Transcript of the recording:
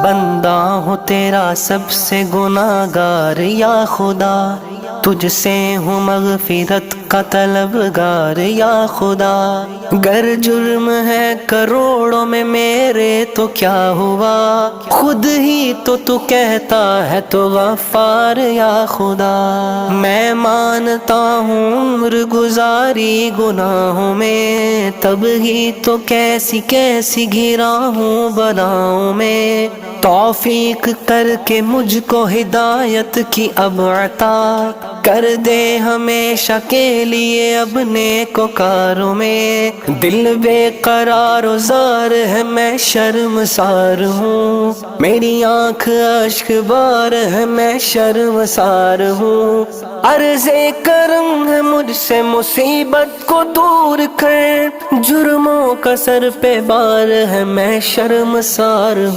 बंदा हूँ तेरा सबसे गुनाहगार या खुदा, तुझसे हूँ मगफिरत का तलबगार या खुदा। गर जुर्म है करोड़ों में मेरे तो क्या हुआ, खुद ही तो तू कहता है तो गफ्फार या खुदा। मैं मानता हूँ उम्र गुजारी गुनाहों में, तब ही तो कैसी कैसी घिरा हूँ बलाओं में। तौफीक करके मुझको हिदायत की अब अता कर दे हमेशा के लिए अपने को कारों में। दिल बेकरार ज़ार है मैं शर्मसार हूँ, मेरी आँख अश्क बार है मैं शर्मसार हूँ। अर्ज़े करम है मुझसे मुसीबत को दूर कर, जुर्मों का सर पे बार है मैं शर्मसार हूँ।